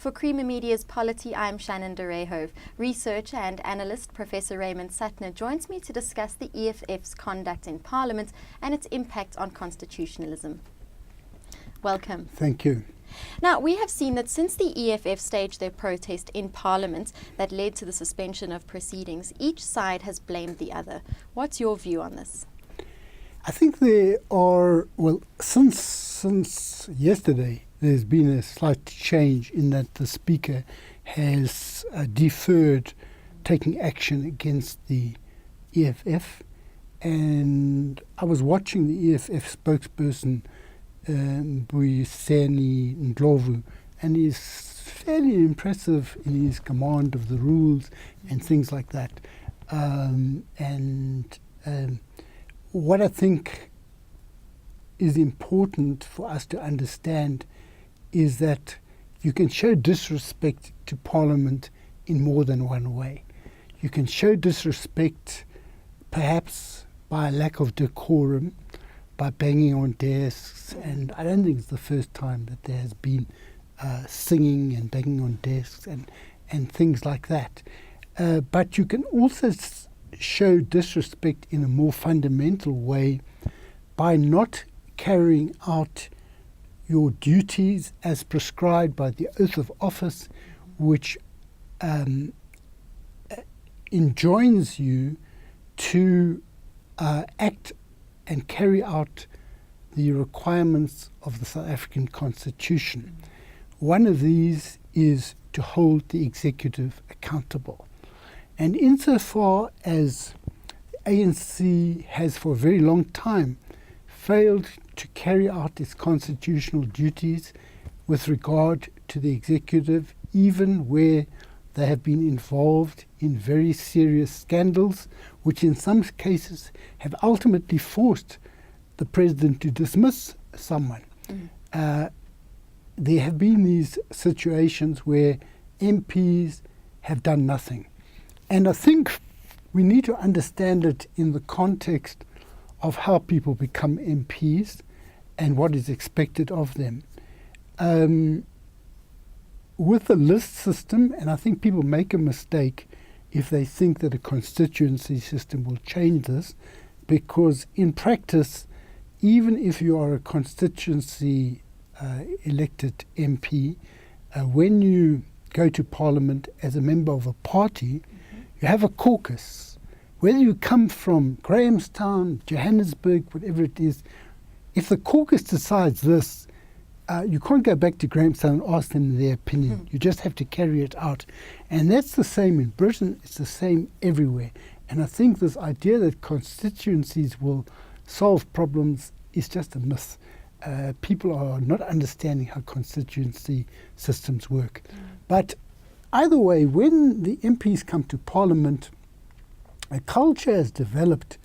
For Creamer Media's Polity, I'm Shannon. Researcher and analyst Professor Raymond Suttner joins me to discuss the EFF's conduct in Parliament and its impact on constitutionalism. Welcome. Thank you. Now, we have seen that since the EFF staged their protest in Parliament that led to the suspension of proceedings, each side has blamed the other. What's your view on this? I think there are, since yesterday, there's been a slight change in that the Speaker has deferred taking action against the EFF. And I was watching the EFF spokesperson, Mbuyiseni Ndlovu, and he's fairly impressive in his command of the rules and things like that. What I think is important for us to understand is that you can show disrespect to Parliament in more than one way. You can show disrespect perhaps by a lack of decorum, by banging on desks, and I don't think it's the first time that there has been singing and banging on desks and things like that. But you can also show disrespect in a more fundamental way by not carrying out your duties as prescribed by the oath of office, which enjoins you to act and carry out the requirements of the South African Constitution. One of these is to hold the executive accountable. And insofar as the ANC has for a very long time failed to carry out its constitutional duties with regard to the executive, even where they have been involved in very serious scandals, which in some cases have ultimately forced the president to dismiss someone. There have been these situations where MPs have done nothing. And I think we need to understand it in the context of how people become MPs and what is expected of them. With the list system, and I think people make a mistake if they think that a constituency system will change this, because in practice, even if you are a constituency elected MP, when you go to Parliament as a member of a party, you have a caucus. Whether you come from Grahamstown, Johannesburg, whatever it is, if the caucus decides this, you can't go back to Grahamstown and ask them their opinion. You just have to carry it out. And that's the same in Britain. It's the same everywhere. And I think this idea that constituencies will solve problems is just a myth. People are not understanding how constituency systems work. But either way, when the MPs come to Parliament, a culture has developed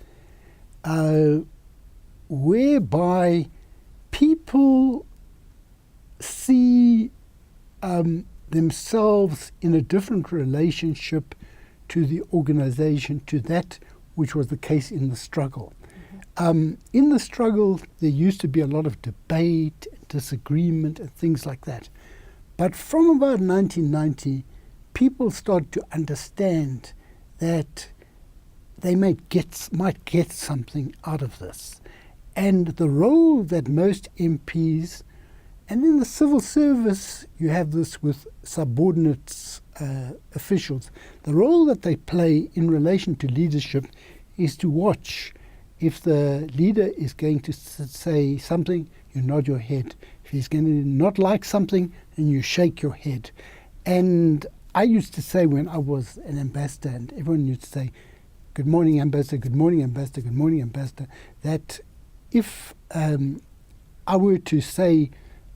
whereby people see themselves in a different relationship to the organization, to that which was the case in the struggle. In the struggle, there used to be a lot of debate, disagreement, and things like that. But from about 1990, people started to understand that they might get something out of this. And the role that most MPs, and in the civil service, you have this with subordinates, officials, the role that they play in relation to leadership is to watch. If the leader is going to say something, you nod your head. If he's going to not like something, then you shake your head. And I used to say when I was an ambassador, and everyone used to say, "Good morning, ambassador, good morning, ambassador, good morning, ambassador," that if I were to say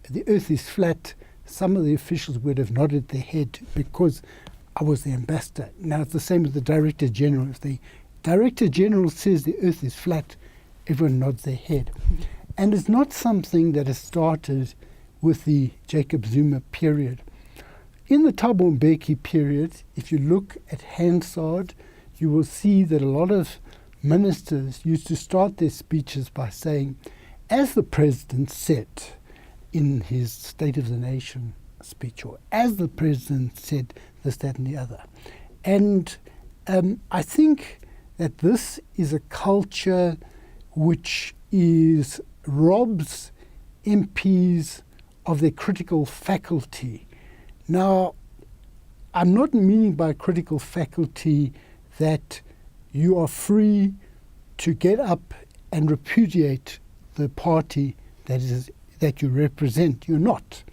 the earth is flat, some of the officials would have nodded their head because I was the ambassador. Now it's the same with the Director General. If the Director General says the earth is flat, everyone nods their head. And it's not something that has started with the Jacob Zuma period. In the Thabo Mbeki period, if you look at Hansard, you will see that a lot of ministers used to start their speeches by saying, as the president said in his State of the Nation speech, or as the president said this, that, and the other. And I think that this is a culture which robs MPs of their critical faculty. Now, I'm not meaning by critical faculty that you are free to get up and repudiate the party that you represent. You're not.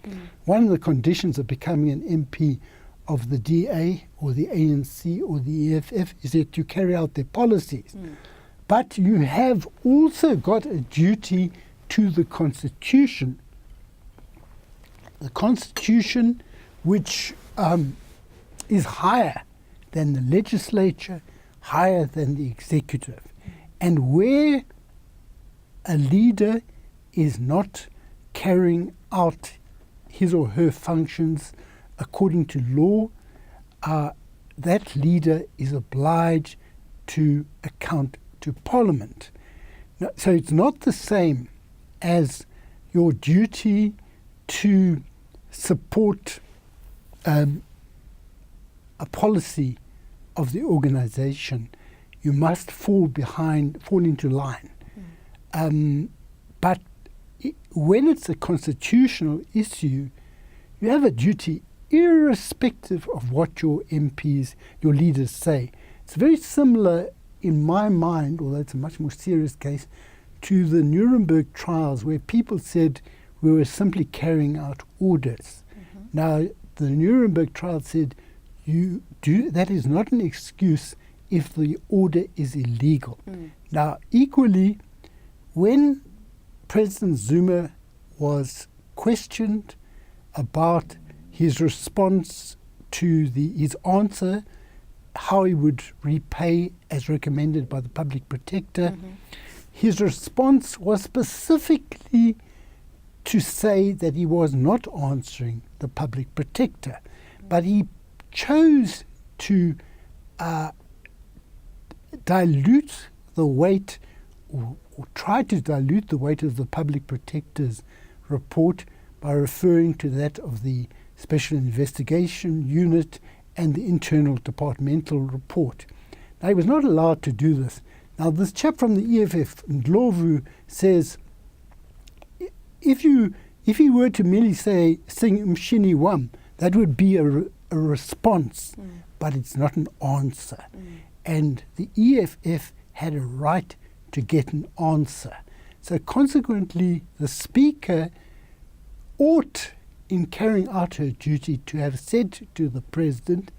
One of the conditions of becoming an MP of the DA or the ANC or the EFF is that you carry out their policies. But you have also got a duty to the Constitution. The Constitution, which is higher than the legislature, higher than the executive. And where a leader is not carrying out his or her functions according to law, that leader is obliged to account to Parliament. Now, so it's not the same as your duty to support a policy of the organization. You must fall into line. But when it's a constitutional issue, you have a duty irrespective of what your MPs, your leaders say. It's very similar in my mind, although it's a much more serious case, to the Nuremberg trials where people said we were simply carrying out orders. Now, the Nuremberg trial said that is not an excuse if the order is illegal. Now, equally, when President Zuma was questioned about his response to his answer, how he would repay as recommended by the public protector, his response was specifically to say that he was not answering the public protector, but he chose to dilute the weight or try to dilute the weight of the public protector's report by referring to that of the Special Investigation Unit and the internal departmental report. Now, he was not allowed to do this. Now, this chap from the EFF, Ndlovu, says if he were to merely say, sing Mshini Wam, that would be a response, but it's not an answer. And the EFF had a right to get an answer. So consequently, the Speaker ought, in carrying out her duty, to have said to the President,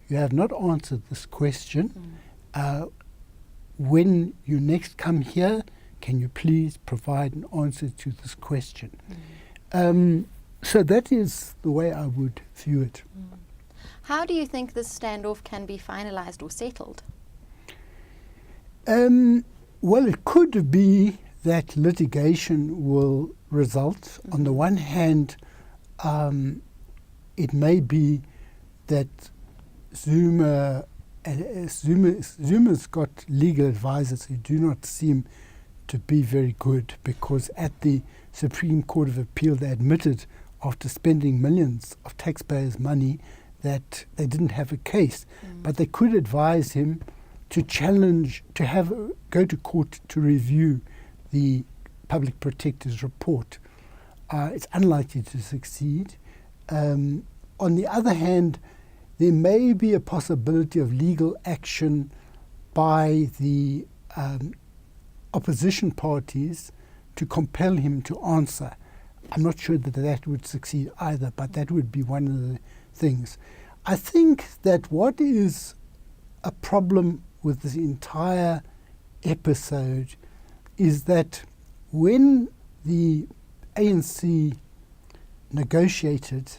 you have not answered this question. When you next come here, can you please provide an answer to this question? So that is the way I would view it. How do you think this standoff can be finalized or settled? Well, it could be that litigation will result. On the one hand, it may be that Zuma's got legal advisors who do not seem to be very good, because at the Supreme Court of Appeal they admitted, after spending millions of taxpayers' money, that they didn't have a case. But they could advise him to challenge, go to court to review the public protector's report. It's unlikely to succeed. On the other hand, there may be a possibility of legal action by the opposition parties to compel him to answer. I'm not sure that would succeed either, but that would be one of the things. I think that what is a problem with this entire episode is that when the ANC negotiated,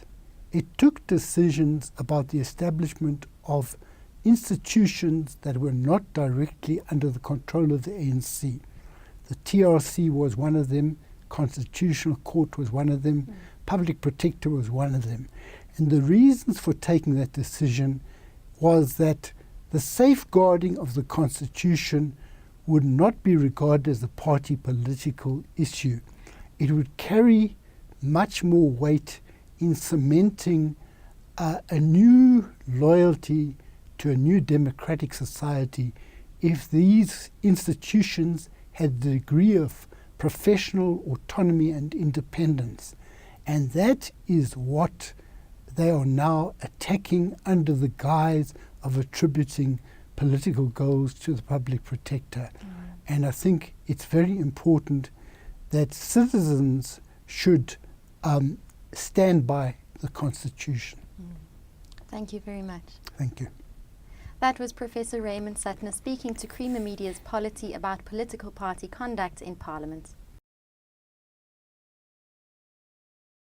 it took decisions about the establishment of institutions that were not directly under the control of the ANC. The TRC was one of them, Constitutional Court was one of them, Public Protector was one of them. And the reasons for taking that decision was that the safeguarding of the Constitution would not be regarded as a party political issue. It would carry much more weight in cementing a new loyalty to a new democratic society if these institutions had the degree of professional autonomy and independence. And that is what they are now attacking under the guise of attributing political goals to the public protector. And I think it's very important that citizens should stand by the Constitution. Thank you very much. Thank you. That was Professor Raymond Suttner speaking to Creamer Media's Polity about political party conduct in Parliament.